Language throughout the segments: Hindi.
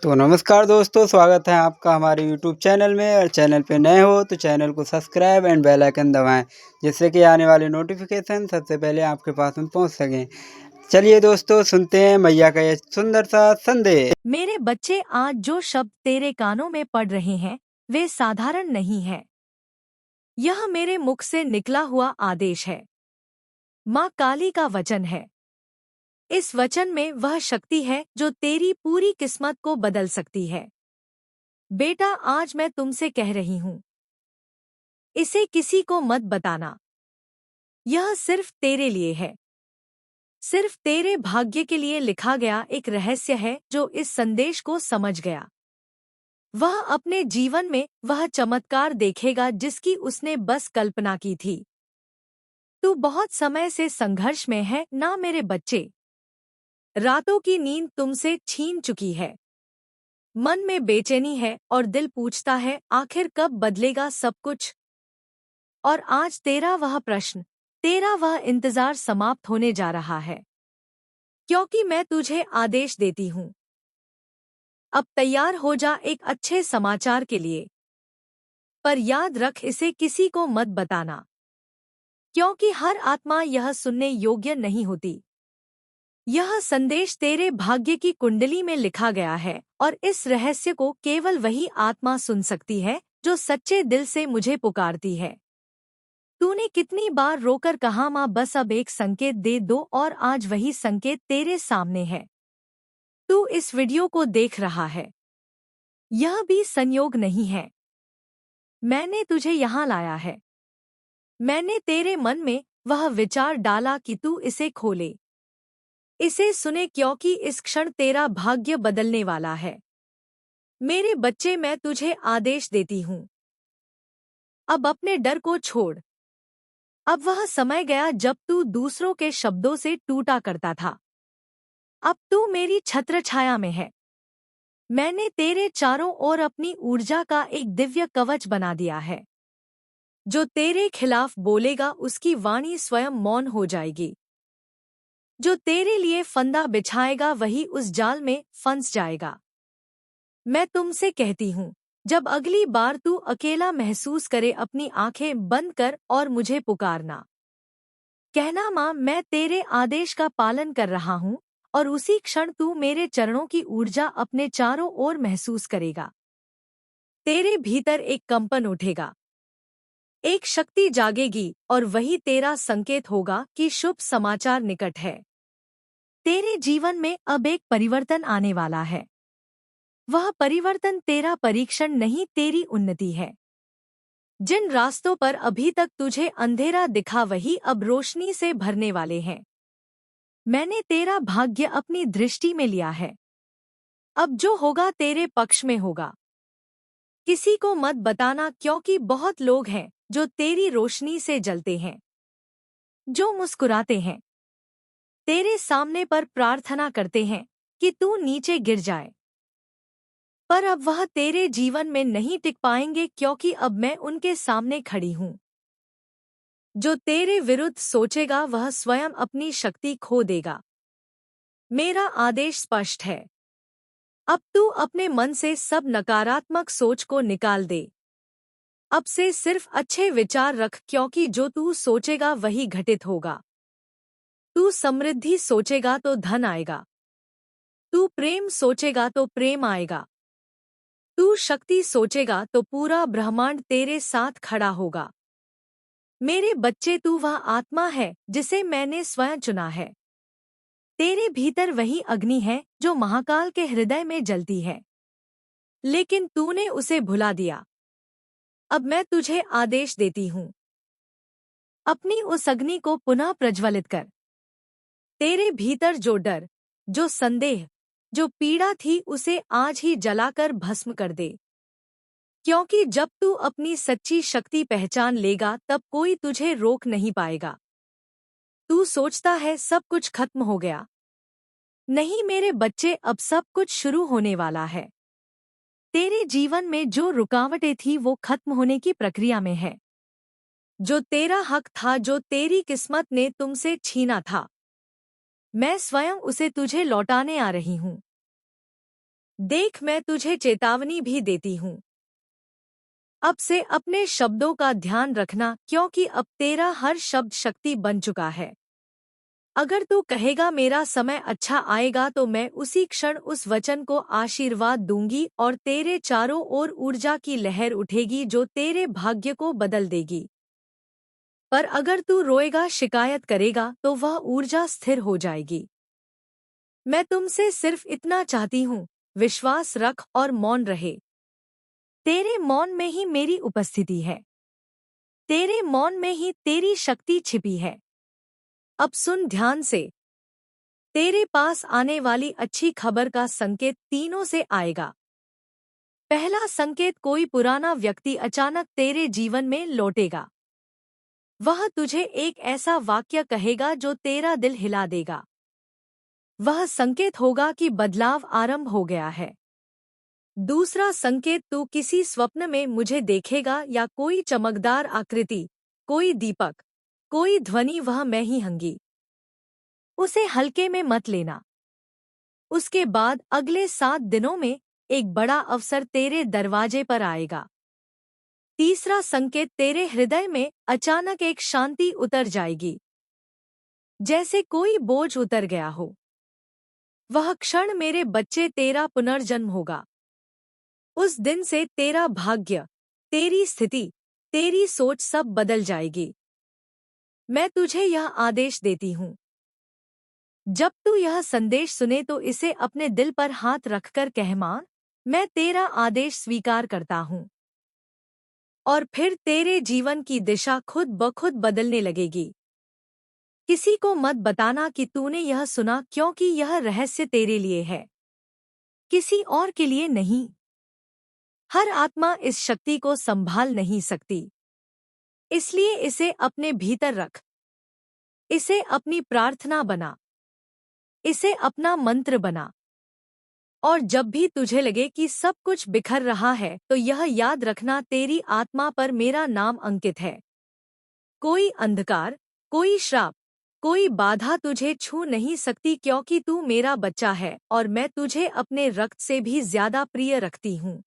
तो नमस्कार दोस्तों, स्वागत है आपका हमारे यूट्यूब चैनल में। और चैनल पे नए हो तो चैनल को सब्सक्राइब एंड बेल आइकन दबाएं, जिससे कि आने वाले नोटिफिकेशन सबसे पहले आपके पास में पहुंच सकें। चलिए दोस्तों, सुनते हैं मैया का ये सुंदर सा संदेश। मेरे बच्चे, आज जो शब्द तेरे कानों में पड़ रहे हैं वे साधारण नहीं हैं। यह मेरे मुख से निकला हुआ आदेश है। माँ काली का वचन है। इस वचन में वह शक्ति है जो तेरी पूरी किस्मत को बदल सकती है। बेटा, आज मैं तुमसे कह रही हूँ, इसे किसी को मत बताना। यह सिर्फ तेरे लिए है। सिर्फ तेरे भाग्य के लिए लिखा गया एक रहस्य है। जो इस संदेश को समझ गया, वह अपने जीवन में वह चमत्कार देखेगा जिसकी उसने बस कल्पना की थी। तू बहुत समय से संघर्ष में है ना मेरे बच्चे। रातों की नींद तुमसे छीन चुकी है। मन में बेचैनी है और दिल पूछता है, आखिर कब बदलेगा सब कुछ। और आज तेरा वह प्रश्न, तेरा वह इंतजार समाप्त होने जा रहा है, क्योंकि मैं तुझे आदेश देती हूँ। अब तैयार हो जा एक अच्छे समाचार के लिए। पर याद रख, इसे किसी को मत बताना, क्योंकि हर आत्मा यह सुनने योग्य नहीं होती। यह संदेश तेरे भाग्य की कुंडली में लिखा गया है और इस रहस्य को केवल वही आत्मा सुन सकती है जो सच्चे दिल से मुझे पुकारती है। तूने कितनी बार रोकर कहा, माँ बस अब एक संकेत दे दो, और आज वही संकेत तेरे सामने है। तू इस वीडियो को देख रहा है, यह भी संयोग नहीं है। मैंने तुझे यहाँ लाया है। मैंने तेरे मन में वह विचार डाला कि तू इसे खोले, इसे सुने, क्योंकि इस क्षण तेरा भाग्य बदलने वाला है। मेरे बच्चे, मैं तुझे आदेश देती हूँ, अब अपने डर को छोड़। अब वह समय गया जब तू दूसरों के शब्दों से टूटा करता था। अब तू मेरी छत्र छाया में है। मैंने तेरे चारों ओर अपनी ऊर्जा का एक दिव्य कवच बना दिया है। जो तेरे खिलाफ बोलेगा उसकी वाणी स्वयं मौन हो जाएगी। जो तेरे लिए फंदा बिछाएगा वही उस जाल में फंस जाएगा। मैं तुमसे कहती हूँ, जब अगली बार तू अकेला महसूस करे, अपनी आंखें बंद कर और मुझे पुकारना। कहना, माँ मैं तेरे आदेश का पालन कर रहा हूँ, और उसी क्षण तू मेरे चरणों की ऊर्जा अपने चारों ओर महसूस करेगा। तेरे भीतर एक कंपन उठेगा, एक शक्ति जागेगी, और वही तेरा संकेत होगा कि शुभ समाचार निकट है। तेरे जीवन में अब एक परिवर्तन आने वाला है। वह परिवर्तन तेरा परीक्षण नहीं, तेरी उन्नति है। जिन रास्तों पर अभी तक तुझे अंधेरा दिखा वही अब रोशनी से भरने वाले हैं। मैंने तेरा भाग्य अपनी दृष्टि में लिया है। अब जो होगा तेरे पक्ष में होगा। किसी को मत बताना, क्योंकि बहुत लोग हैं जो तेरी रोशनी से जलते हैं, जो मुस्कुराते हैं, तेरे सामने पर प्रार्थना करते हैं कि तू नीचे गिर जाए। पर अब वह तेरे जीवन में नहीं टिक पाएंगे, क्योंकि अब मैं उनके सामने खड़ी हूँ। जो तेरे विरुद्ध सोचेगा वह स्वयं अपनी शक्ति खो देगा। मेरा आदेश स्पष्ट है। अब तू अपने मन से सब नकारात्मक सोच को निकाल दे। अब से सिर्फ अच्छे विचार रख, क्योंकि जो तू सोचेगा वही घटित होगा। तू समृद्धि सोचेगा तो धन आएगा। तू प्रेम सोचेगा तो प्रेम आएगा। तू शक्ति सोचेगा तो पूरा ब्रह्मांड तेरे साथ खड़ा होगा। मेरे बच्चे, तू वह आत्मा है जिसे मैंने स्वयं चुना है। तेरे भीतर वही अग्नि है जो महाकाल के हृदय में जलती है, लेकिन तूने उसे भुला दिया। अब मैं तुझे आदेश देती हूँ, अपनी उस अग्नि को पुनः प्रज्वलित कर। तेरे भीतर जो डर, जो संदेह, जो पीड़ा थी, उसे आज ही जलाकर भस्म कर दे। क्योंकि जब तू अपनी सच्ची शक्ति पहचान लेगा तब कोई तुझे रोक नहीं पाएगा। तू सोचता है सब कुछ खत्म हो गया। नहीं मेरे बच्चे, अब सब कुछ शुरू होने वाला है। तेरे जीवन में जो रुकावटें थी वो खत्म होने की प्रक्रिया में है। जो तेरा हक था, जो तेरी किस्मत ने तुमसे छीना था, मैं स्वयं उसे तुझे लौटाने आ रही हूँ। देख, मैं तुझे चेतावनी भी देती हूँ। अब से अपने शब्दों का ध्यान रखना, क्योंकि अब तेरा हर शब्द शक्ति बन चुका है। अगर तू कहेगा मेरा समय अच्छा आएगा, तो मैं उसी क्षण उस वचन को आशीर्वाद दूंगी और तेरे चारों ओर ऊर्जा की लहर उठेगी जो तेरे भाग्य को बदल देगी। पर अगर तू रोएगा, शिकायत करेगा, तो वह ऊर्जा स्थिर हो जाएगी। मैं तुमसे सिर्फ इतना चाहती हूँ, विश्वास रख और मौन रहे। तेरे मौन में ही मेरी उपस्थिति है। तेरे मौन में ही तेरी शक्ति छिपी है। अब सुन ध्यान से। तेरे पास आने वाली अच्छी खबर का संकेत तीनों से आएगा। पहला संकेत, कोई पुराना व्यक्ति अचानक तेरे जीवन में लौटेगा। वह तुझे एक ऐसा वाक्य कहेगा जो तेरा दिल हिला देगा। वह संकेत होगा कि बदलाव आरंभ हो गया है। दूसरा संकेत, तू किसी स्वप्न में मुझे देखेगा या कोई चमकदार आकृति, कोई दीपक, कोई ध्वनि, वह मैं ही हूँगी। उसे हल्के में मत लेना। उसके बाद अगले 7 दिनों में एक बड़ा अवसर तेरे दरवाजे पर आएगा। तीसरा संकेत, तेरे हृदय में अचानक एक शांति उतर जाएगी, जैसे कोई बोझ उतर गया हो। वह क्षण, मेरे बच्चे, तेरा पुनर्जन्म होगा। उस दिन से तेरा भाग्य, तेरी स्थिति, तेरी सोच सब बदल जाएगी। मैं तुझे यह आदेश देती हूँ। जब तू यह संदेश सुने तो इसे अपने दिल पर हाथ रखकर कह, मां, मैं तेरा आदेश स्वीकार करता हूँ। और फिर तेरे जीवन की दिशा खुद ब खुद बदलने लगेगी। किसी को मत बताना कि तूने यह सुना, क्योंकि यह रहस्य तेरे लिए है, किसी और के लिए नहीं। हर आत्मा इस शक्ति को संभाल नहीं सकती, इसलिए इसे अपने भीतर रख। इसे अपनी प्रार्थना बना, इसे अपना मंत्र बना। और जब भी तुझे लगे कि सब कुछ बिखर रहा है, तो यह याद रखना, तेरी आत्मा पर मेरा नाम अंकित है। कोई अंधकार, कोई श्राप, कोई बाधा तुझे छू नहीं सकती, क्योंकि तू मेरा बच्चा है और मैं तुझे अपने रक्त से भी ज्यादा प्रिय रखती हूँ।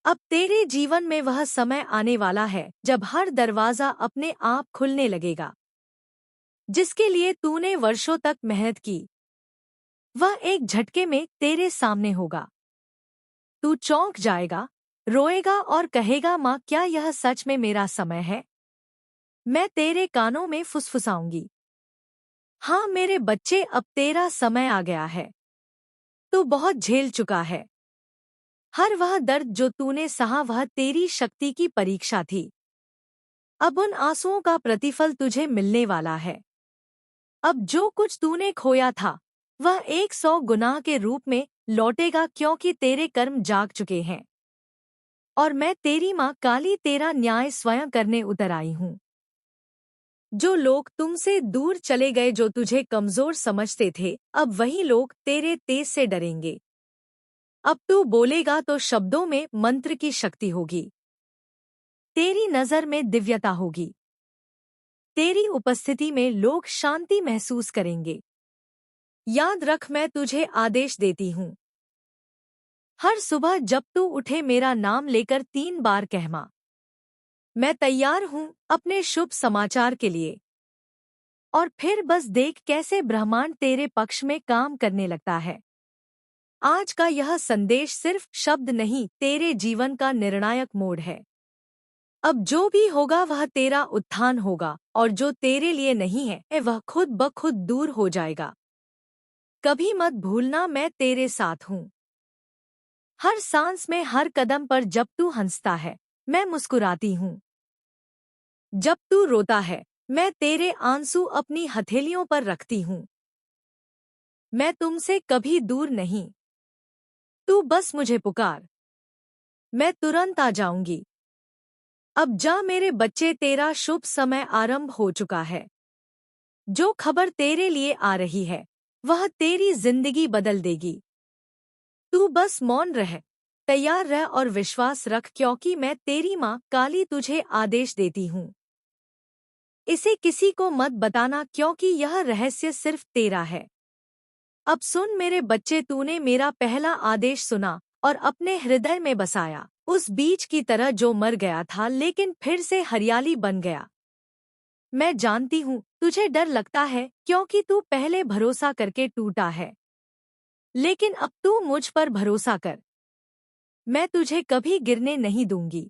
अब तेरे जीवन में वह समय आने वाला है जब हर दरवाजा अपने आप खुलने लगेगा, जिसके लिए तूने वर्षों तक मेहनत की। वह एक झटके में तेरे सामने होगा। तू चौंक जाएगा, रोएगा और कहेगा, माँ, क्या यह सच में मेरा समय है? मैं तेरे कानों में फुसफुसाऊंगी, हाँ मेरे बच्चे, अब तेरा समय आ गया है। तू बहुत झेल चुका है। हर वह दर्द जो तूने सहा, वह तेरी शक्ति की परीक्षा थी। अब उन आंसुओं का प्रतिफल तुझे मिलने वाला है। अब जो कुछ तूने खोया था, वह 100 गुना के रूप में लौटेगा, क्योंकि तेरे कर्म जाग चुके हैं। और मैं तेरी माँ काली तेरा न्याय स्वयं करने उतर आई हूँ। जो लोग तुमसे दूर चले गए, जो तुझे कमजोर समझते थे, अब वही लोग तेरे तेज से डरेंगे। अब तू बोलेगा तो शब्दों में मंत्र की शक्ति होगी। तेरी नजर में दिव्यता होगी। तेरी उपस्थिति में लोग शांति महसूस करेंगे। याद रख, मैं तुझे आदेश देती हूँ। हर सुबह जब तू उठे, मेरा नाम लेकर 3 बार कह, मां, मैं तैयार हूँ अपने शुभ समाचार के लिए। और फिर बस देख कैसे ब्रह्मांड तेरे पक्ष में काम करने लगता है। आज का यह संदेश सिर्फ शब्द नहीं, तेरे जीवन का निर्णायक मोड़ है। अब जो भी होगा वह तेरा उत्थान होगा, और जो तेरे लिए नहीं है वह खुद ब खुद दूर हो जाएगा। कभी मत भूलना, मैं तेरे साथ हूँ। हर सांस में, हर कदम पर। जब तू हंसता है, मैं मुस्कुराती हूँ। जब तू रोता है, मैं तेरे आंसू अपनी हथेलियों पर रखती हूँ। मैं तुमसे कभी दूर नहीं। तू बस मुझे पुकार, मैं तुरंत आ जाऊंगी। अब जा मेरे बच्चे, तेरा शुभ समय आरंभ हो चुका है। जो खबर तेरे लिए आ रही है, वह तेरी जिंदगी बदल देगी। तू बस मौन रह, तैयार रह और विश्वास रख, क्योंकि मैं तेरी माँ काली तुझे आदेश देती हूँ। इसे किसी को मत बताना, क्योंकि यह रहस्य सिर्फ तेरा है। अब सुन मेरे बच्चे, तूने मेरा पहला आदेश सुना और अपने हृदय में बसाया, उस बीज की तरह जो मर गया था लेकिन फिर से हरियाली बन गया। मैं जानती हूँ तुझे डर लगता है क्योंकि तू पहले भरोसा करके टूटा है, लेकिन अब तू मुझ पर भरोसा कर। मैं तुझे कभी गिरने नहीं दूंगी।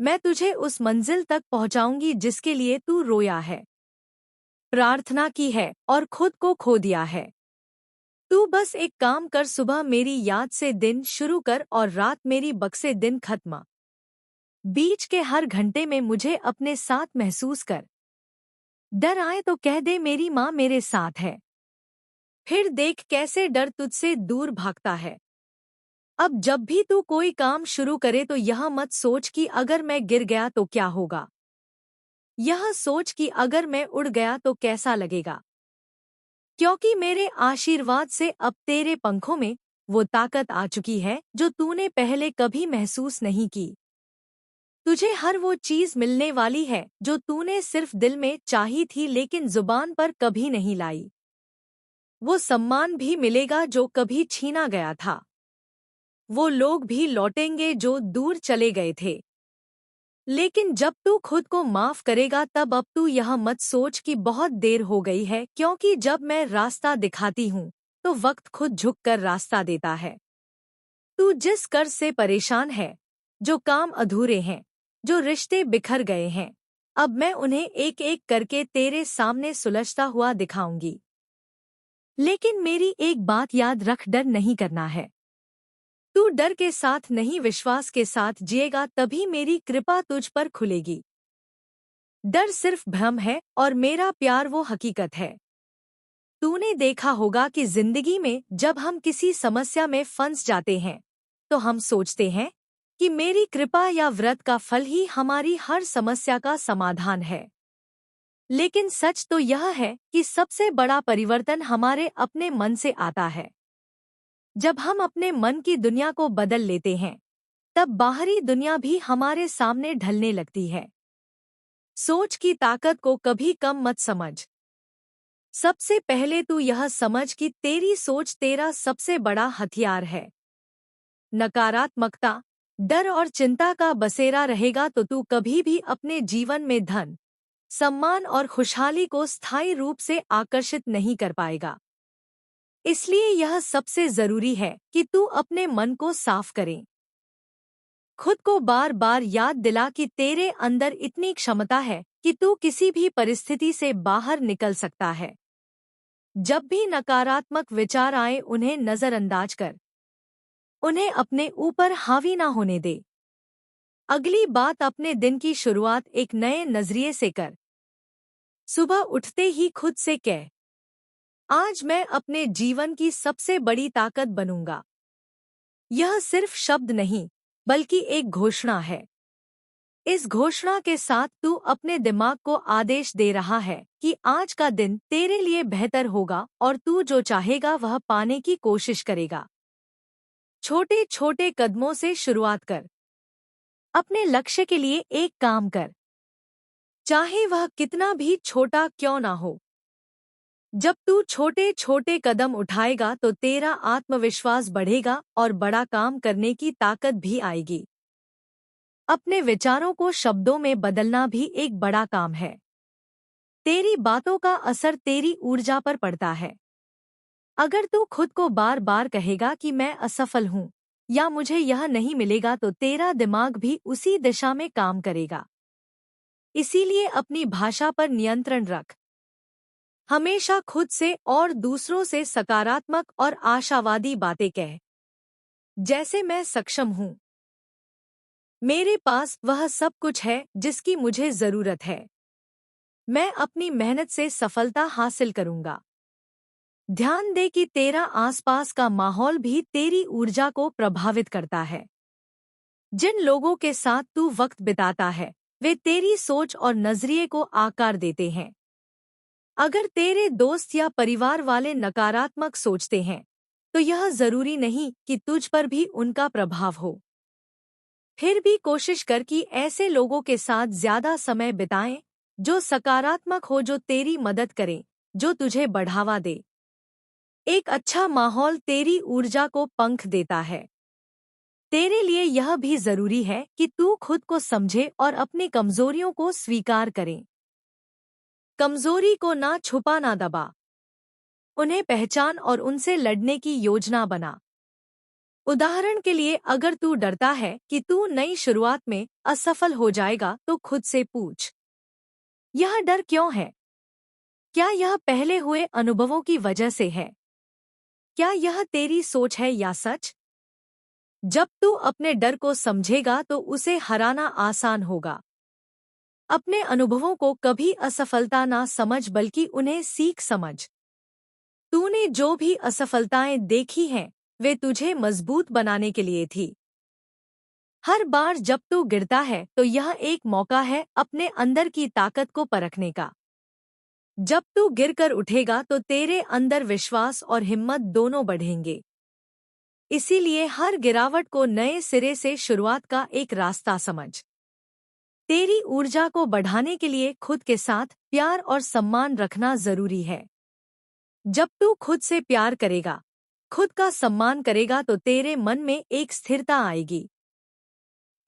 मैं तुझे उस मंजिल तक पहुंचाऊंगी जिसके लिए तू रोया है, प्रार्थना की है और खुद को खो दिया है। तू बस एक काम कर, सुबह मेरी याद से दिन शुरू कर और रात मेरी बक से दिन खत्म। बीच के हर घंटे में मुझे अपने साथ महसूस कर। डर आए तो कह दे मेरी माँ मेरे साथ है। फिर देख कैसे डर तुझसे दूर भागता है। अब जब भी तू कोई काम शुरू करे तो यह मत सोच कि अगर मैं गिर गया तो क्या होगा। यह सोच कि अगर मैं उड़ गया तो कैसा लगेगा, क्योंकि मेरे आशीर्वाद से अब तेरे पंखों में वो ताकत आ चुकी है जो तूने पहले कभी महसूस नहीं की। तुझे हर वो चीज मिलने वाली है जो तूने सिर्फ दिल में चाही थी लेकिन जुबान पर कभी नहीं लाई। वो सम्मान भी मिलेगा जो कभी छीना गया था। वो लोग भी लौटेंगे जो दूर चले गए थे। लेकिन जब तू खुद को माफ करेगा तब अब तू यह मत सोच कि बहुत देर हो गई है, क्योंकि जब मैं रास्ता दिखाती हूँ तो वक्त खुद झुककर रास्ता देता है। तू जिस कर्ज से परेशान है, जो काम अधूरे हैं, जो रिश्ते बिखर गए हैं, अब मैं उन्हें एक एक करके तेरे सामने सुलझता हुआ दिखाऊंगी। लेकिन मेरी एक बात याद रख, डर नहीं करना है। तू डर के साथ नहीं, विश्वास के साथ जिएगा तभी मेरी कृपा तुझ पर खुलेगी। डर सिर्फ भ्रम है और मेरा प्यार वो हकीकत है। तूने देखा होगा कि जिंदगी में जब हम किसी समस्या में फंस जाते हैं तो हम सोचते हैं कि मेरी कृपा या व्रत का फल ही हमारी हर समस्या का समाधान है। लेकिन सच तो यह है कि सबसे बड़ा परिवर्तन हमारे अपने मन से आता है। जब हम अपने मन की दुनिया को बदल लेते हैं तब बाहरी दुनिया भी हमारे सामने ढलने लगती है। सोच की ताकत को कभी कम मत समझ। सबसे पहले तू यह समझ कि तेरी सोच तेरा सबसे बड़ा हथियार है। नकारात्मकता, डर और चिंता का बसेरा रहेगा तो तू कभी भी अपने जीवन में धन, सम्मान और खुशहाली को स्थायी रूप से आकर्षित नहीं कर पाएगा। इसलिए यह सबसे जरूरी है कि तू अपने मन को साफ करे। खुद को बार बार याद दिला कि तेरे अंदर इतनी क्षमता है कि तू किसी भी परिस्थिति से बाहर निकल सकता है। जब भी नकारात्मक विचार आए उन्हें नजरअंदाज कर, उन्हें अपने ऊपर हावी ना होने दे। अगली बात, अपने दिन की शुरुआत एक नए नजरिए से कर। सुबह उठते ही खुद से कह, आज मैं अपने जीवन की सबसे बड़ी ताकत बनूंगा। यह सिर्फ शब्द नहीं बल्कि एक घोषणा है। इस घोषणा के साथ तू अपने दिमाग को आदेश दे रहा है कि आज का दिन तेरे लिए बेहतर होगा और तू जो चाहेगा वह पाने की कोशिश करेगा। छोटे छोटे कदमों से शुरुआत कर। अपने लक्ष्य के लिए एक काम कर, चाहे वह कितना भी छोटा क्यों ना हो। जब तू छोटे छोटे कदम उठाएगा तो तेरा आत्मविश्वास बढ़ेगा और बड़ा काम करने की ताकत भी आएगी। अपने विचारों को शब्दों में बदलना भी एक बड़ा काम है। तेरी बातों का असर तेरी ऊर्जा पर पड़ता है। अगर तू खुद को बार बार कहेगा कि मैं असफल हूँ या मुझे यह नहीं मिलेगा तो तेरा दिमाग भी उसी दिशा में काम करेगा। इसीलिए अपनी भाषा पर नियंत्रण रख। हमेशा खुद से और दूसरों से सकारात्मक और आशावादी बातें कह, जैसे मैं सक्षम हूँ, मेरे पास वह सब कुछ है जिसकी मुझे जरूरत है, मैं अपनी मेहनत से सफलता हासिल करूंगा। ध्यान दे कि तेरा आसपास का माहौल भी तेरी ऊर्जा को प्रभावित करता है। जिन लोगों के साथ तू वक्त बिताता है वे तेरी सोच और नजरिए को आकार देते हैं। अगर तेरे दोस्त या परिवार वाले नकारात्मक सोचते हैं तो यह जरूरी नहीं कि तुझ पर भी उनका प्रभाव हो। फिर भी कोशिश कर कि ऐसे लोगों के साथ ज्यादा समय बिताएं जो सकारात्मक हो, जो तेरी मदद करें, जो तुझे बढ़ावा दे। एक अच्छा माहौल तेरी ऊर्जा को पंख देता है। तेरे लिए यह भी जरूरी है कि तू खुद को समझे और अपनी कमजोरियों को स्वीकार करे। कमजोरी को ना छुपा ना दबा, उन्हें पहचान और उनसे लड़ने की योजना बना। उदाहरण के लिए, अगर तू डरता है कि तू नई शुरुआत में असफल हो जाएगा, तो खुद से पूछ, यह डर क्यों है? क्या यह पहले हुए अनुभवों की वजह से है? क्या यह तेरी सोच है या सच? जब तू अपने डर को समझेगा तो उसे हराना आसान होगा। अपने अनुभवों को कभी असफलता ना समझ, बल्कि उन्हें सीख समझ। तूने जो भी असफलताएं देखी हैं, वे तुझे मजबूत बनाने के लिए थी। हर बार जब तू गिरता है तो यह एक मौका है अपने अंदर की ताकत को परखने का। जब तू गिरकर उठेगा तो तेरे अंदर विश्वास और हिम्मत दोनों बढ़ेंगे। इसीलिए हर गिरावट को नए सिरे से शुरुआत का एक रास्ता समझ। तेरी ऊर्जा को बढ़ाने के लिए खुद के साथ प्यार और सम्मान रखना जरूरी है। जब तू खुद से प्यार करेगा, खुद का सम्मान करेगा, तो तेरे मन में एक स्थिरता आएगी।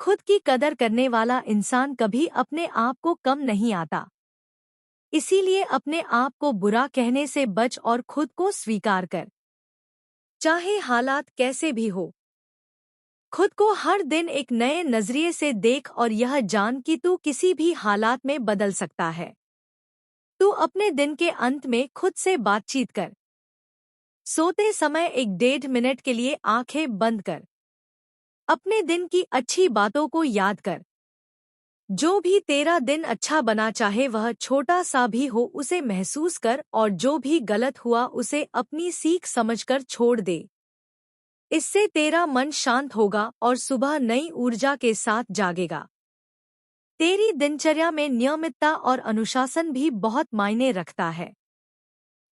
खुद की कदर करने वाला इंसान कभी अपने आप को कम नहीं आता। इसीलिए अपने आप को बुरा कहने से बच और खुद को स्वीकार कर, चाहे हालात कैसे भी हो। खुद को हर दिन एक नए नजरिए से देख और यह जान कि तू किसी भी हालात में बदल सकता है। तू अपने दिन के अंत में खुद से बातचीत कर। सोते समय 1-1.5 मिनट के लिए आंखें बंद कर। अपने दिन की अच्छी बातों को याद कर। जो भी तेरा दिन अच्छा बना, चाहे वह छोटा सा भी हो, उसे महसूस कर, और जो भी गलत हुआ उसे अपनी सीख समझकर छोड़ दे। इससे तेरा मन शांत होगा और सुबह नई ऊर्जा के साथ जागेगा। तेरी दिनचर्या में नियमितता और अनुशासन भी बहुत मायने रखता है।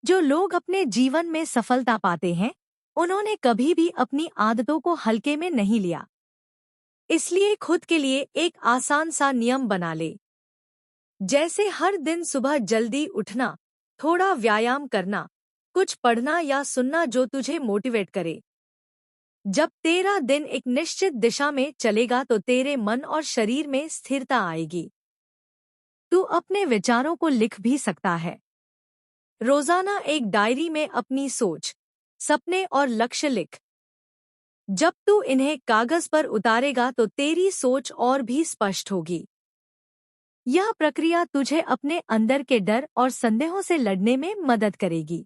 जो लोग अपने जीवन में सफलता पाते हैं, उन्होंने कभी भी अपनी आदतों को हल्के में नहीं लिया। इसलिए खुद के लिए एक आसान सा नियम बना ले, जैसे हर दिन सुबह जल्दी उठना, थोड़ा व्यायाम करना, कुछ पढ़ना या सुनना जो तुझे मोटिवेट करे। जब तेरा दिन एक निश्चित दिशा में चलेगा तो तेरे मन और शरीर में स्थिरता आएगी। तू अपने विचारों को लिख भी सकता है। रोजाना एक डायरी में अपनी सोच, सपने और लक्ष्य लिख। जब तू इन्हें कागज पर उतारेगा तो तेरी सोच और भी स्पष्ट होगी। यह प्रक्रिया तुझे अपने अंदर के डर और संदेहों से लड़ने में मदद करेगी।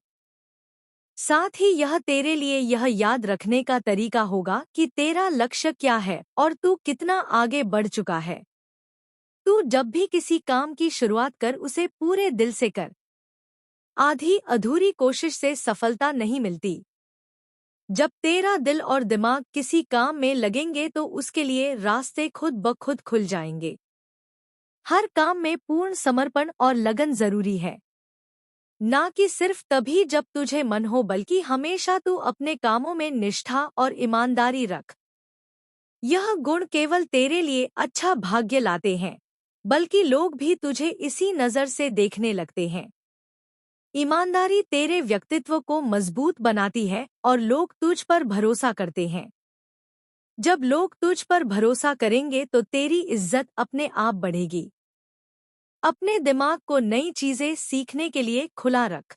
साथ ही यह तेरे लिए यह याद रखने का तरीका होगा कि तेरा लक्ष्य क्या है और तू कितना आगे बढ़ चुका है। तू जब भी किसी काम की शुरुआत कर, उसे पूरे दिल से कर। आधी अधूरी कोशिश से सफलता नहीं मिलती। जब तेरा दिल और दिमाग किसी काम में लगेंगे तो उसके लिए रास्ते खुद ब खुद खुल जाएंगे। हर काम में पूर्ण समर्पण और लगन जरूरी है। ना कि सिर्फ तभी जब तुझे मन हो, बल्कि हमेशा तू अपने कामों में निष्ठा और ईमानदारी रख। यह गुण केवल तेरे लिए अच्छा भाग्य लाते हैं, बल्कि लोग भी तुझे इसी नज़र से देखने लगते हैं। ईमानदारी तेरे व्यक्तित्व को मजबूत बनाती है और लोग तुझ पर भरोसा करते हैं। जब लोग तुझ पर भरोसा करेंगे तो तेरी इज्जत अपने आप बढ़ेगी। अपने दिमाग को नई चीजें सीखने के लिए खुला रख।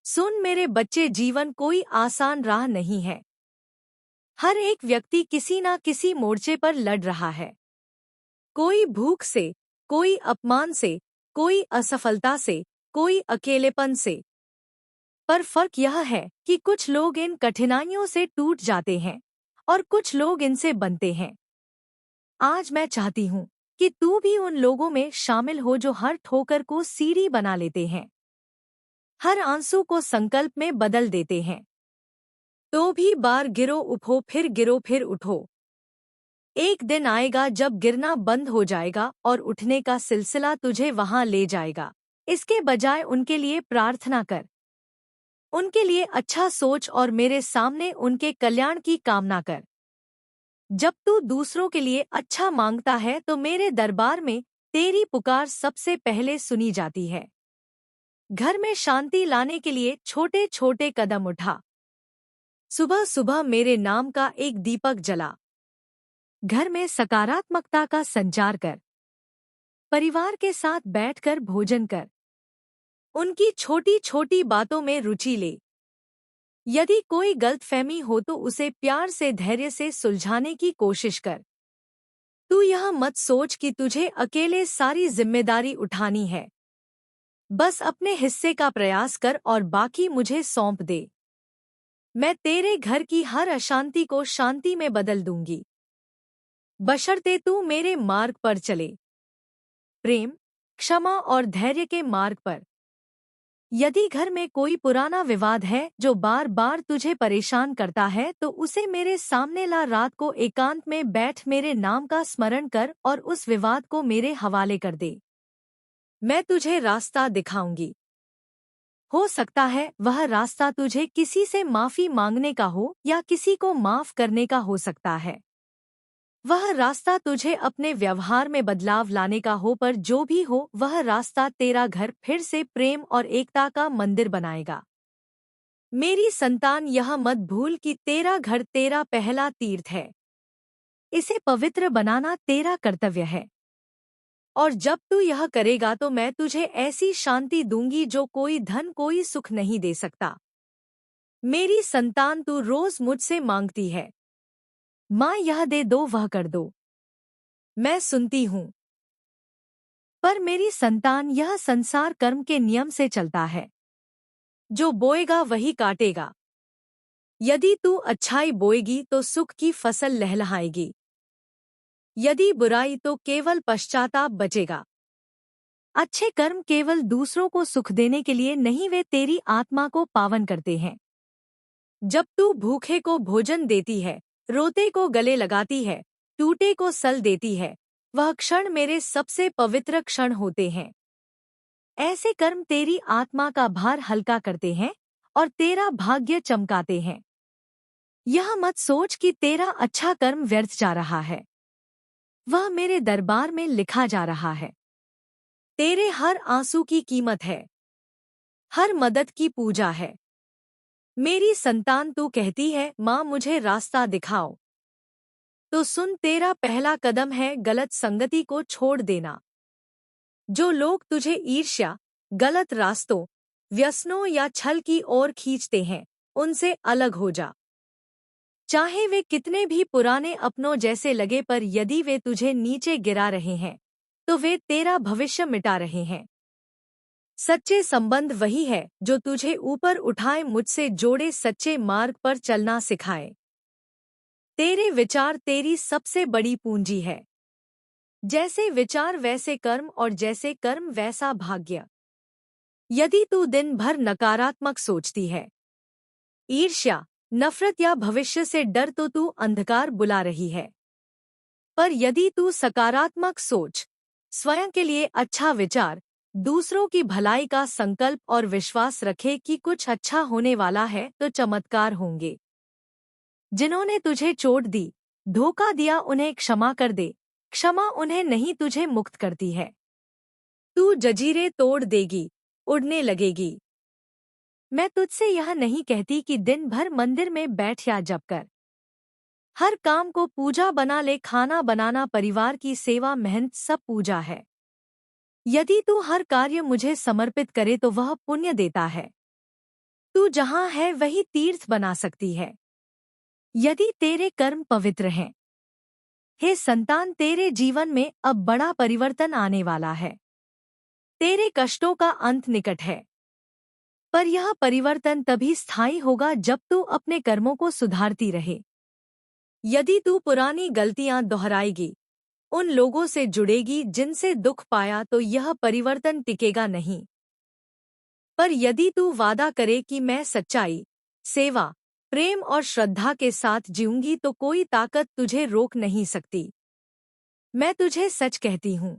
सुन मेरे बच्चे, जीवन कोई आसान राह नहीं है। हर एक व्यक्ति किसी ना किसी मोर्चे पर लड़ रहा है। कोई भूख से, कोई अपमान से, कोई असफलता से, कोई अकेलेपन से। पर फर्क यह है कि कुछ लोग इन कठिनाइयों से टूट जाते हैं और कुछ लोग इनसे बनते हैं। आज मैं चाहती हूँ कि तू भी उन लोगों में शामिल हो जो हर ठोकर को सीढ़ी बना लेते हैं, हर आंसू को संकल्प में बदल देते हैं। तो भी बार गिरो उठो, फिर गिरो फिर उठो। एक दिन आएगा जब गिरना बंद हो जाएगा और उठने का सिलसिला तुझे वहां ले जाएगा। इसके बजाय उनके लिए प्रार्थना कर, उनके लिए अच्छा सोच और मेरे सामने उनके कल्याण की कामना कर। जब तू दूसरों के लिए अच्छा मांगता है तो मेरे दरबार में तेरी पुकार सबसे पहले सुनी जाती है। घर में शांति लाने के लिए छोटे छोटे कदम उठा। सुबह सुबह मेरे नाम का एक दीपक जला। घर में सकारात्मकता का संचार कर। परिवार के साथ बैठकर भोजन कर। उनकी छोटी छोटी बातों में रुचि ले। यदि कोई गलतफहमी हो तो उसे प्यार से धैर्य से सुलझाने की कोशिश कर। तू यह मत सोच कि तुझे अकेले सारी जिम्मेदारी उठानी है। बस अपने हिस्से का प्रयास कर और बाकी मुझे सौंप दे। मैं तेरे घर की हर अशांति को शांति में बदल दूंगी, बशर्ते तू मेरे मार्ग पर चले, प्रेम, क्षमा और धैर्य के मार्ग पर। यदि घर में कोई पुराना विवाद है जो बार बार तुझे परेशान करता है तो उसे मेरे सामने ला। रात को एकांत में बैठ मेरे नाम का स्मरण कर और उस विवाद को मेरे हवाले कर दे। मैं तुझे रास्ता दिखाऊंगी। हो सकता है वह रास्ता तुझे किसी से माफी मांगने का हो या किसी को माफ करने का हो सकता है। वह रास्ता तुझे अपने व्यवहार में बदलाव लाने का हो, पर जो भी हो वह रास्ता तेरा घर फिर से प्रेम और एकता का मंदिर बनाएगा। मेरी संतान, यह मत भूल कि तेरा घर तेरा पहला तीर्थ है। इसे पवित्र बनाना तेरा कर्तव्य है। और जब तू यह करेगा तो मैं तुझे ऐसी शांति दूंगी जो कोई धन कोई सुख नहीं दे सकता। मेरी संतान, तू रोज मुझसे मांगती है, माँ यह दे दो वह कर दो। मैं सुनती हूँ। पर मेरी संतान, यह संसार कर्म के नियम से चलता है। जो बोएगा वही काटेगा। यदि तू अच्छाई बोएगी तो सुख की फसल लहलहाएगी। यदि बुराई तो केवल पश्चाताप बचेगा। अच्छे कर्म केवल दूसरों को सुख देने के लिए नहीं, वे तेरी आत्मा को पावन करते हैं। जब तू भूखे को भोजन देती है, रोते को गले लगाती है, टूटे को सल देती है, वह क्षण मेरे सबसे पवित्र क्षण होते हैं। ऐसे कर्म तेरी आत्मा का भार हल्का करते हैं और तेरा भाग्य चमकाते हैं। यह मत सोच कि तेरा अच्छा कर्म व्यर्थ जा रहा है। वह मेरे दरबार में लिखा जा रहा है। तेरे हर आंसू की कीमत है, हर मदद की पूजा है। मेरी संतान, तू कहती है माँ मुझे रास्ता दिखाओ, तो सुन, तेरा पहला कदम है गलत संगति को छोड़ देना। जो लोग तुझे ईर्ष्या, गलत रास्तों, व्यसनों या छल की ओर खींचते हैं, उनसे अलग हो जा। चाहे वे कितने भी पुराने अपनों जैसे लगे, पर यदि वे तुझे नीचे गिरा रहे हैं तो वे तेरा भविष्य मिटा रहे हैं। सच्चे संबंध वही है जो तुझे ऊपर उठाए, मुझसे जोड़े, सच्चे मार्ग पर चलना सिखाए। तेरे विचार तेरी सबसे बड़ी पूंजी है। जैसे विचार वैसे कर्म और जैसे कर्म वैसा भाग्य। यदि तू दिन भर नकारात्मक सोचती है, ईर्ष्या, नफरत या भविष्य से डर, तो तू अंधकार बुला रही है। पर यदि तू सकारात्मक सोच, स्वयं के लिए अच्छा विचार, दूसरों की भलाई का संकल्प और विश्वास रखे कि कुछ अच्छा होने वाला है, तो चमत्कार होंगे। जिन्होंने तुझे चोट दी, धोखा दिया, उन्हें क्षमा कर दे। क्षमा उन्हें नहीं, तुझे मुक्त करती है। तू जंजीरें तोड़ देगी, उड़ने लगेगी। मैं तुझसे यह नहीं कहती कि दिन भर मंदिर में बैठ या जप कर। हर काम को पूजा बना ले। खाना बनाना, परिवार की सेवा, मेहनत, सब पूजा है। यदि तू हर कार्य मुझे समर्पित करे तो वह पुण्य देता है। तू जहाँ है वही तीर्थ बना सकती है, यदि तेरे कर्म पवित्र हैं। हे संतान, तेरे जीवन में अब बड़ा परिवर्तन आने वाला है। तेरे कष्टों का अंत निकट है, पर यह परिवर्तन तभी स्थायी होगा जब तू अपने कर्मों को सुधारती रहे। यदि तू पुरानी गलतियां दोहराएगी, उन लोगों से जुड़ेगी जिनसे दुख पाया, तो यह परिवर्तन टिकेगा नहीं। पर यदि तू वादा करे कि मैं सच्चाई, सेवा, प्रेम और श्रद्धा के साथ जीऊंगी, तो कोई ताकत तुझे रोक नहीं सकती। मैं तुझे सच कहती हूँ,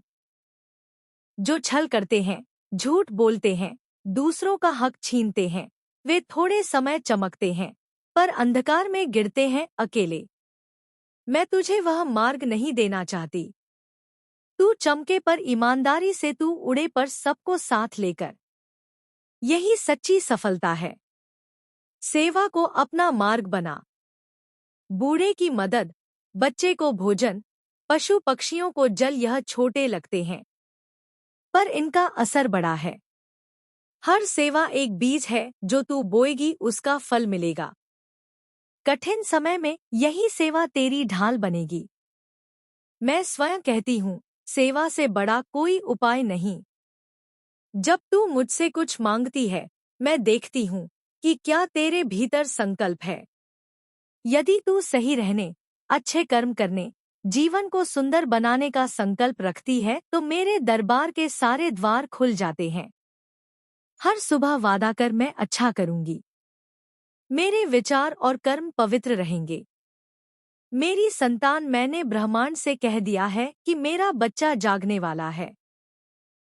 जो छल करते हैं, झूठ बोलते हैं, दूसरों का हक छीनते हैं, वे थोड़े समय चमकते हैं, पर अंधकार में गिरते हैं अकेले। मैं तुझे वह मार्ग नहीं देना चाहती। तू चमके पर ईमानदारी से, तू उड़े पर सबको साथ लेकर। यही सच्ची सफलता है। सेवा को अपना मार्ग बना। बूढ़े की मदद, बच्चे को भोजन, पशु पक्षियों को जल, यह छोटे लगते हैं पर इनका असर बड़ा है। हर सेवा एक बीज है, जो तू बोएगी उसका फल मिलेगा। कठिन समय में यही सेवा तेरी ढाल बनेगी। मैं स्वयं कहती हूँ, सेवा से बड़ा कोई उपाय नहीं। जब तू मुझसे कुछ मांगती है, मैं देखती हूँ कि क्या तेरे भीतर संकल्प है। यदि तू सही रहने, अच्छे कर्म करने, जीवन को सुंदर बनाने का संकल्प रखती है तो मेरे दरबार के सारे द्वार खुल जाते हैं। हर सुबह वादा कर, मैं अच्छा करूंगी। मेरे विचार और कर्म पवित्र रहेंगे। मेरी संतान, मैंने ब्रह्मांड से कह दिया है कि मेरा बच्चा जागने वाला है।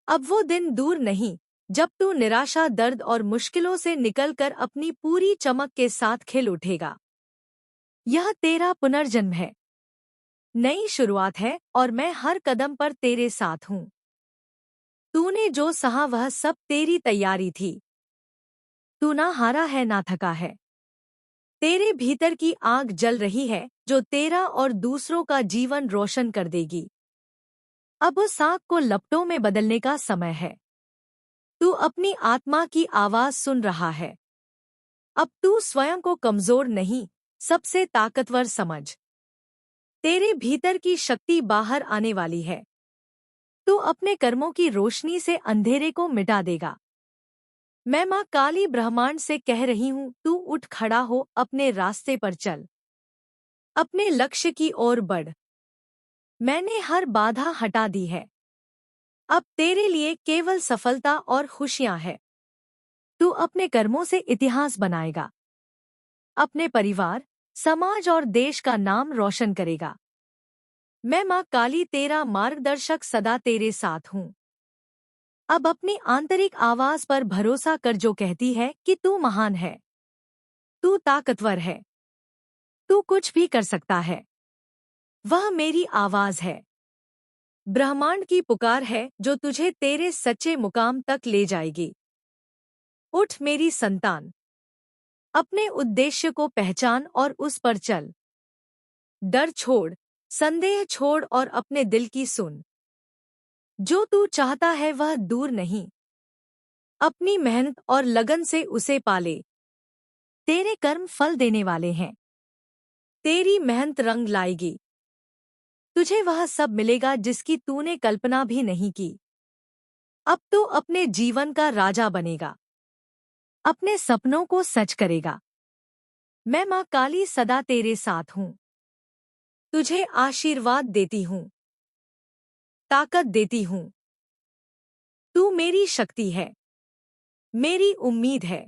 अब वो दिन दूर नहीं जब तू निराशा, दर्द और मुश्किलों से निकलकर अपनी पूरी चमक के साथ खिल उठेगा। यह तेरा पुनर्जन्म है, नई शुरुआत है और मैं हर कदम पर तेरे साथ हूँ। तूने जो सहा वह सब तेरी तैयारी थी। तू ना हारा है ना थका है। तेरे भीतर की आग जल रही है जो तेरा और दूसरों का जीवन रोशन कर देगी। अब उस आग को लपटों में बदलने का समय है। तू अपनी आत्मा की आवाज सुन रहा है। अब तू स्वयं को कमजोर नहीं, सबसे ताकतवर समझ। तेरे भीतर की शक्ति बाहर आने वाली है। तू अपने कर्मों की रोशनी से अंधेरे को मिटा देगा। मैं माँ काली ब्रह्मांड से कह रही हूँ, तू उठ खड़ा हो, अपने रास्ते पर चल, अपने लक्ष्य की ओर बढ़। मैंने हर बाधा हटा दी है। अब तेरे लिए केवल सफलता और खुशियां हैं। तू अपने कर्मों से इतिहास बनाएगा। अपने परिवार, समाज और देश का नाम रोशन करेगा। मैं माँ काली तेरा मार्गदर्शक सदा तेरे साथ हूँ। अब अपनी आंतरिक आवाज पर भरोसा कर जो कहती है कि तू महान है, तू ताकतवर है, तू कुछ भी कर सकता है। वह मेरी आवाज है, ब्रह्मांड की पुकार है जो तुझे तेरे सच्चे मुकाम तक ले जाएगी। उठ मेरी संतान, अपने उद्देश्य को पहचान और उस पर चल। डर छोड़, संदेह छोड़ और अपने दिल की सुन। जो तू चाहता है वह दूर नहीं। अपनी मेहनत और लगन से उसे पाले। तेरे कर्म फल देने वाले हैं। तेरी मेहनत रंग लाएगी। तुझे वह सब मिलेगा जिसकी तूने कल्पना भी नहीं की। अब तू अपने जीवन का राजा बनेगा, अपने सपनों को सच करेगा। मैं माँ काली सदा तेरे साथ हूँ। तुझे आशीर्वाद देती हूँ, ताकत देती हूँ। तू मेरी शक्ति है, मेरी उम्मीद है।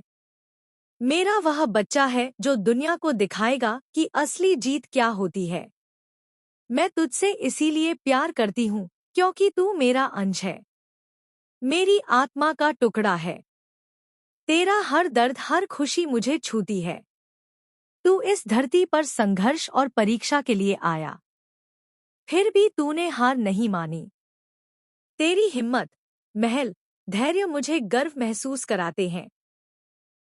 मेरा वह बच्चा है जो दुनिया को दिखाएगा कि असली जीत क्या होती है। मैं तुझसे इसीलिए प्यार करती हूँ क्योंकि तू मेरा अंश है, मेरी आत्मा का टुकड़ा है। तेरा हर दर्द, हर खुशी मुझे छूती है। तू इस धरती पर संघर्ष और परीक्षा के लिए आया, फिर भी तूने हार नहीं मानी। तेरी हिम्मत, महल, धैर्य मुझे गर्व महसूस कराते हैं।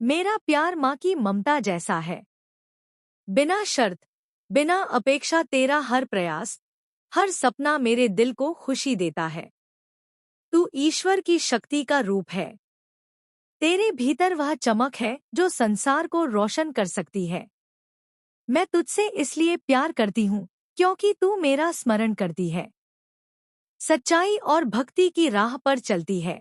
मेरा प्यार माँ की ममता जैसा है, बिना शर्त, बिना अपेक्षा। तेरा हर प्रयास, हर सपना मेरे दिल को खुशी देता है। तू ईश्वर की शक्ति का रूप है। तेरे भीतर वह चमक है जो संसार को रोशन कर सकती है। मैं तुझसे इसलिए प्यार करती हूँ क्योंकि तू मेरा स्मरण करती है, सच्चाई और भक्ति की राह पर चलती है।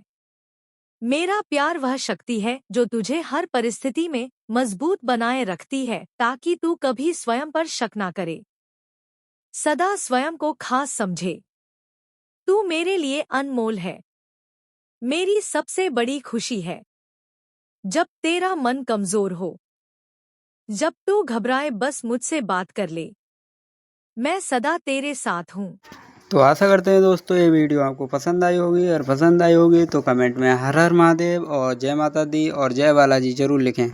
मेरा प्यार वह शक्ति है जो तुझे हर परिस्थिति में मजबूत बनाए रखती है ताकि तू कभी स्वयं पर शक ना करे, सदा स्वयं को खास समझे। तू मेरे लिए अनमोल है, मेरी सबसे बड़ी खुशी है। जब तेरा मन कमजोर हो, जब तू घबराए, बस मुझसे बात कर ले। मैं सदा तेरे साथ हूँ। तो आशा करते हैं दोस्तों ये वीडियो आपको पसंद आई होगी, और पसंद आई होगी तो कमेंट में हर हर महादेव और जय माता दी और जय बालाजी जरूर लिखें।